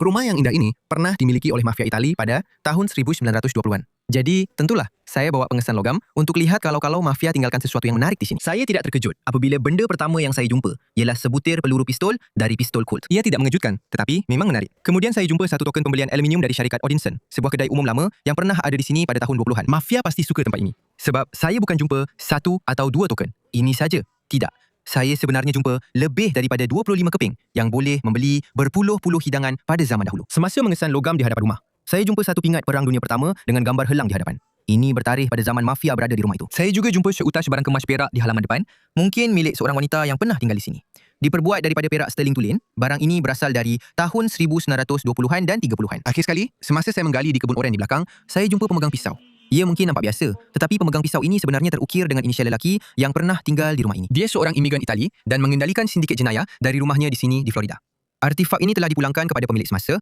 Rumah yang indah ini pernah dimiliki oleh mafia Itali pada tahun 1920-an. Jadi, tentulah saya bawa pengesan logam untuk lihat kalau-kalau mafia tinggalkan sesuatu yang menarik di sini. Saya tidak terkejut apabila benda pertama yang saya jumpa ialah sebutir peluru pistol dari pistol Colt. Ia tidak mengejutkan, tetapi memang menarik. Kemudian saya jumpa satu token pembelian aluminium dari syarikat Odinson, sebuah kedai umum lama yang pernah ada di sini pada tahun 20-an. Mafia pasti suka tempat ini. Sebab saya bukan jumpa satu atau dua token. Ini saja. Tidak. Saya sebenarnya jumpa lebih daripada 25 keping yang boleh membeli berpuluh-puluh hidangan pada zaman dahulu. Semasa mengesan logam di hadapan rumah, saya jumpa satu pingat Perang Dunia Pertama dengan gambar helang di hadapan. Ini bertarikh pada zaman mafia berada di rumah itu. Saya juga jumpa seutas barang kemas perak di halaman depan, mungkin milik seorang wanita yang pernah tinggal di sini. Diperbuat daripada perak sterling tulen, barang ini berasal dari tahun 1920-an dan 30-an. Akhir sekali, semasa saya menggali di kebun oren di belakang, saya jumpa pemegang pisau. Ia mungkin nampak biasa, tetapi pemegang pisau ini sebenarnya terukir dengan inisial lelaki yang pernah tinggal di rumah ini. Dia seorang imigran Itali dan mengendalikan sindiket jenayah dari rumahnya di sini di Florida. Artifak ini telah dipulangkan kepada pemilik semasa